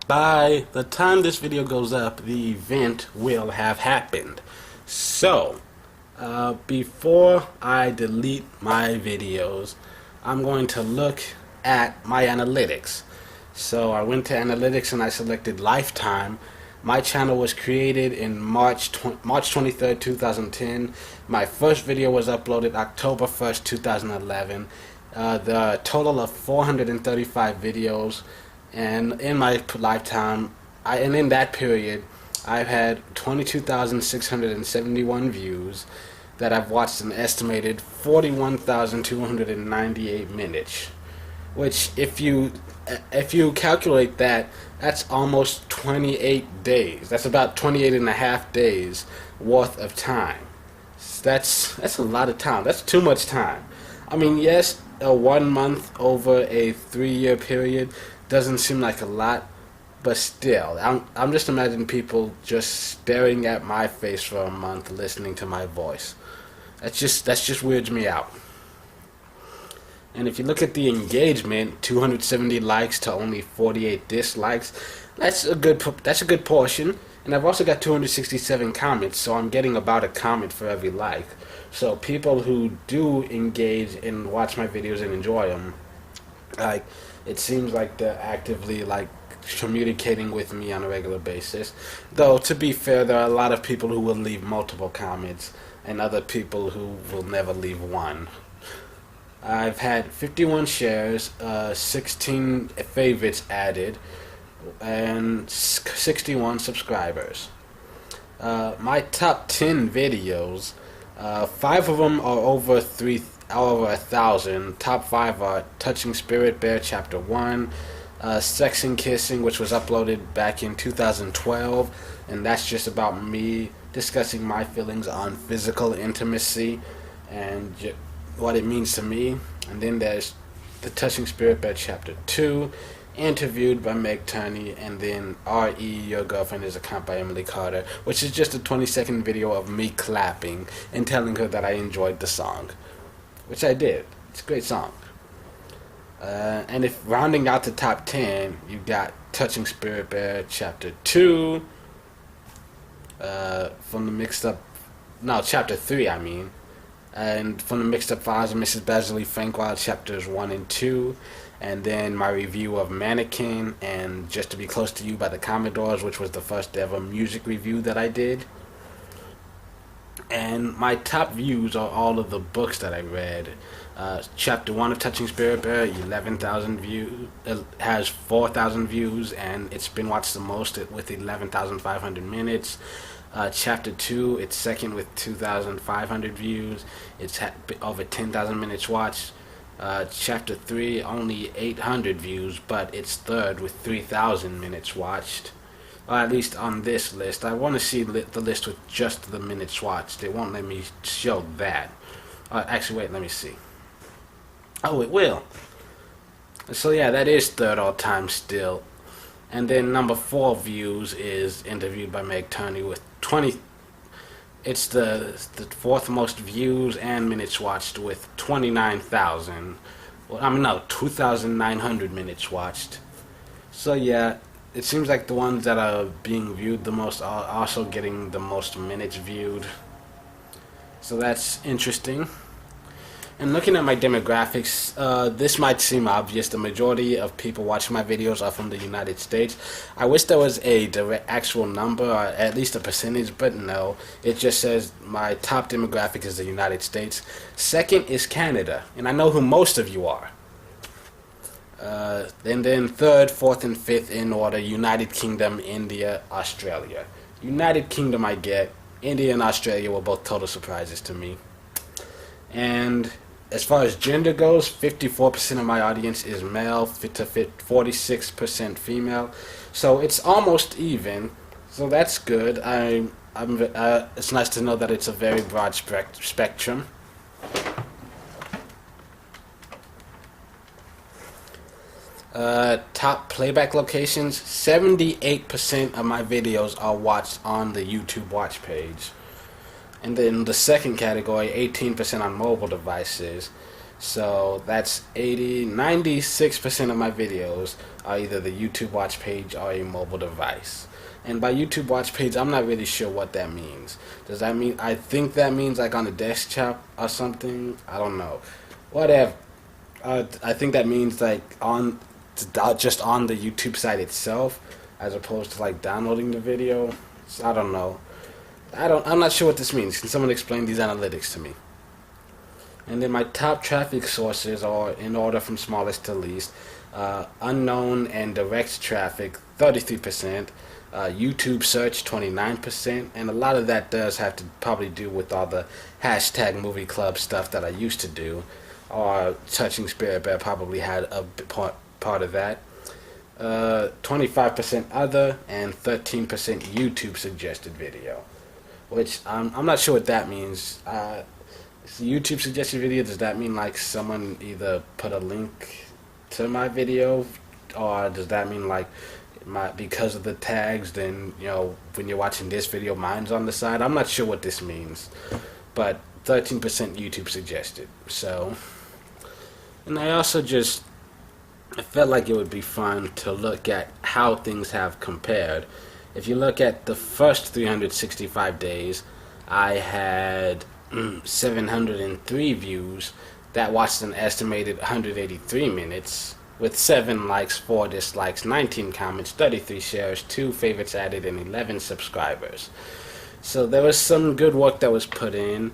By the time this video goes up, the event will have happened. So, before I delete my videos, I'm going to look at my analytics. So I went to analytics and I selected lifetime. My channel was created in March 23rd, 2010. My first video was uploaded October 1st, 2011. The total of 435 videos, and in my lifetime, and in that period, I've had 22,671 views that I've watched an estimated 41,298 minutes, which if you calculate that, that's almost 28 days. That's about 28 and a half days worth of time. That's a lot of time. That's too much time. I mean, yes, a 1 month over a 3-year period doesn't seem like a lot, but still, I'm just imagining people just staring at my face for a month, listening to my voice. That just weirds me out. And if you look at the engagement, 270 likes to only 48 dislikes, that's a good portion. And I've also got 267 comments, so I'm getting about a comment for every like. So people who do engage and watch my videos and enjoy them, like, it seems like they're actively communicating with me on a regular basis. Though to be fair, there are a lot of people who will leave multiple comments and other people who will never leave one. I've had 51 shares, 16 favorites added, and 61 subscribers. My top 10 videos, 5 of them are over 1,000. Top 5 are Touching Spirit Bear Chapter 1, Sex and Kissing, which was uploaded back in 2012, and that's just about me discussing my feelings on physical intimacy and what it means to me. And then there's the Touching Spirit Bear Chapter 2, Interviewed by Meg Turney, and then R.E. Your Girlfriend is a Comp by Emily Carter, which is just a 20-second video of me clapping and telling her that I enjoyed the song, which I did. It's a great song. And if rounding out the top 10, you got Touching Spirit Bear Chapter 2, from the Chapter 3, I mean. And from the Mixed Up Files of Mrs. Basil Frankweild, Chapters 1 and 2. And then my review of Mannequin and Just to Be Close to You by the Commodores, which was the first ever music review that I did. And my top views are all of the books that I read. Chapter 1 of Touching Spirit Bear, 11,000 views, has 4,000 views, and it's been watched the most with 11,500 minutes. Chapter 2, it's second with 2,500 views. It's over 10,000 minutes watched. Chapter 3, only 800 views, but it's third with 3,000 minutes watched. Or at least on this list. I want to see the list with just the minutes watched. It won't let me show that. Actually, wait, let me see. Oh, it will. So yeah, that is third all time still. And then number 4 views is Interviewed by Meg Turney with 20. It's the 4th most views and minutes watched with 29,000. Well, 2,900 minutes watched. So yeah, it seems like the ones that are being viewed the most are also getting the most minutes viewed. So that's interesting. And looking at my demographics, this might seem obvious. The majority of people watching my videos are from the United States. I wish there was a direct actual number, or at least a percentage, but no. It just says my top demographic is the United States. Second is Canada, and I know who most of you are. And then third, fourth, and fifth in order, United Kingdom, India, Australia. United Kingdom I get. India and Australia were both total surprises to me. And as far as gender goes, 54% of my audience is male, 46% female. So it's almost even. So that's good. It's nice to know that it's a very broad spectrum. Top playback locations, 78% of my videos are watched on the YouTube watch page. And then the second category, 18% on mobile devices. So that's 96% of my videos are either the YouTube watch page or a mobile device. And by YouTube watch page, I'm not really sure what that means. Does that mean, I think that means like on a desktop or something? I don't know. Whatever. I think that means like on, just on the YouTube site itself, as opposed to like downloading the video. So I don't know. I'm not sure what this means. Can someone explain these analytics to me? And then my top traffic sources are in order from smallest to least. Unknown and direct traffic, 33%. YouTube search, 29%. And a lot of that does have to probably do with all the hashtag movie club stuff that I used to do. Or Touching Spirit Bear probably had a part of that. 25% other, and 13% YouTube suggested video. Which I'm not sure what that means. YouTube suggested video, does that mean like someone either put a link to my video, or does that mean like because of the tags, then when you're watching this video, mine's on the side? I'm not sure what this means, but 13% YouTube suggested. So, and I also I felt like it would be fun to look at how things have compared. If you look at the first 365 days, I had 703 views that watched an estimated 183 minutes, with 7 likes, 4 dislikes, 19 comments, 33 shares, 2 favorites added, and 11 subscribers. So there was some good work that was put in,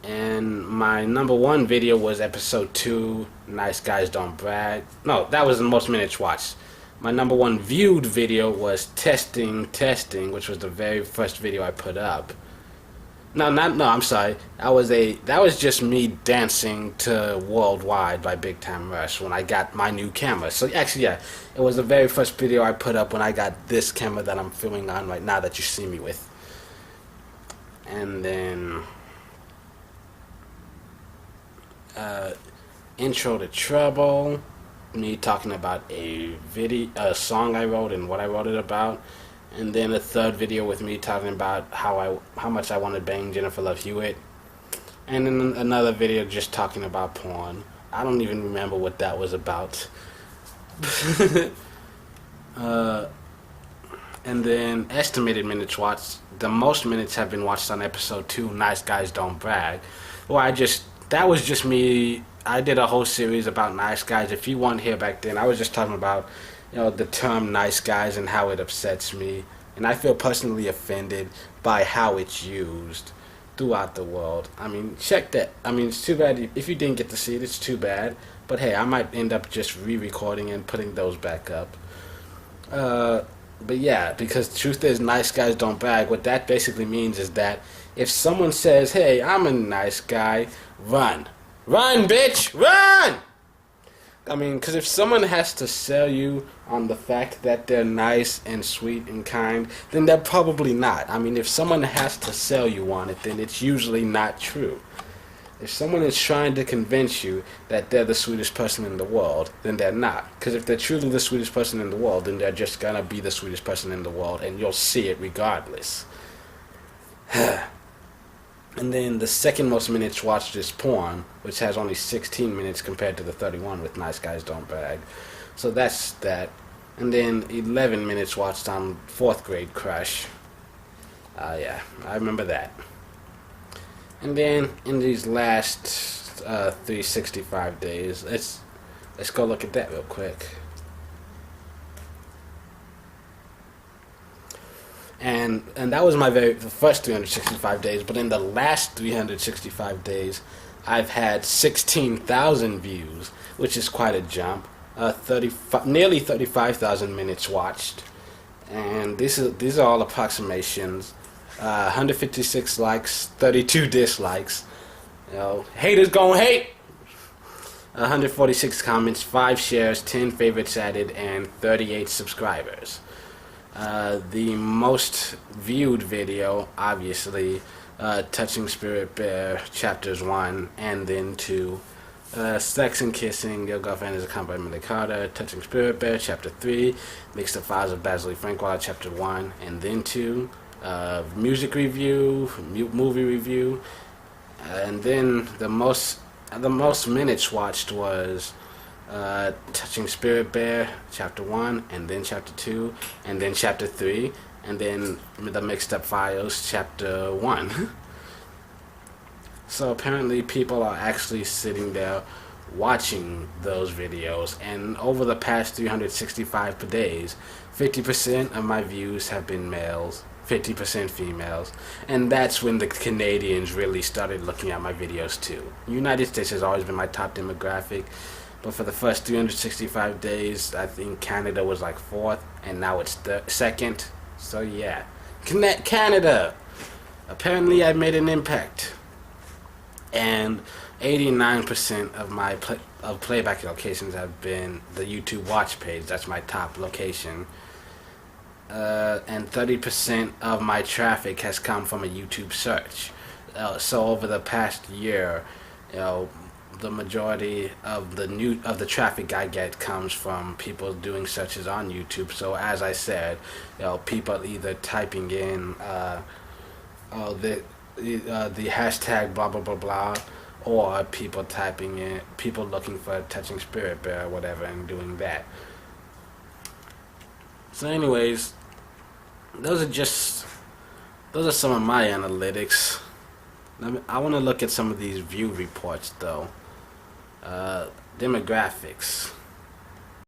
and my number 1 video was episode 2, Nice Guys Don't Brag. No, that was the most minutes watched. My number 1 viewed video was Testing, which was the very first video I put up. No, I'm sorry. That was just me dancing to Worldwide by Big Time Rush when I got my new camera. So actually, yeah, it was the very first video I put up when I got this camera that I'm filming on right now that you see me with. And then Intro to Trouble, me talking about a song I wrote and what I wrote it about. And then a third video with me talking about how much I wanted to bang Jennifer Love Hewitt. And then another video just talking about porn. I don't even remember what that was about. And then estimated minutes watched. The most minutes have been watched on episode 2, Nice Guys Don't Brag. Well, that was just me. I did a whole series about nice guys. If you weren't here back then, I was just talking about the term nice guys and how it upsets me. And I feel personally offended by how it's used throughout the world. I mean, check that. I mean, it's too bad. If you didn't get to see it, it's too bad. But hey, I might end up just re-recording and putting those back up. But yeah, because the truth is, nice guys don't brag. What that basically means is that if someone says, hey, I'm a nice guy, run. Run, bitch! Run! I mean, because if someone has to sell you on the fact that they're nice and sweet and kind, then they're probably not. I mean, if someone has to sell you on it, then it's usually not true. If someone is trying to convince you that they're the sweetest person in the world, then they're not. Because if they're truly the sweetest person in the world, then they're just gonna be the sweetest person in the world, and you'll see it regardless. And then the second most minutes watched is porn, which has only 16 minutes compared to the 31 with Nice Guys Don't Brag. So that's that. And then 11 minutes watched on 4th Grade Crush. Yeah, I remember that. And then in these last 365 days, let's go look at that real quick. And that was the first 365 days, but in the last 365 days, I've had 16,000 views, which is quite a jump. Nearly 35,000 minutes watched, and these are all approximations. 156 likes, 32 dislikes. Haters gonna hate. 146 comments, 5 shares, 10 favorites added, and 38 subscribers. The most viewed video, obviously, Touching Spirit Bear, Chapters 1 and then 2. Sex and Kissing, Your Girlfriend is a Comp by Millie Carter, Touching Spirit Bear, Chapter 3, Mixed Up Files of Basil Frankweiler, Chapter 1 and then 2. Music review, movie review, and then the most the most minutes watched was Touching Spirit Bear Chapter 1, and then Chapter 2, and then Chapter 3, and then the Mixed Up Files Chapter 1. So apparently people are actually sitting there watching those videos, and over the past 365 days, 50% of my views have been males, 50% females, and that's when the Canadians really started looking at my videos too. United States has always been my top demographic, but for the first 365 days, I think Canada was like fourth, and now it's the second. So yeah, Canada. Apparently, I made an impact, and 89% of my playback locations have been the YouTube watch page. That's my top location. And 30% of my traffic has come from a YouTube search. So over the past year, the majority of the traffic I get comes from people doing searches on YouTube. So as I said, people either typing in the hashtag blah blah blah blah, or people looking for Touching Spirit Bear or whatever and doing that. So anyways, those are some of my analytics. I want to look at some of these view reports though. Demographics.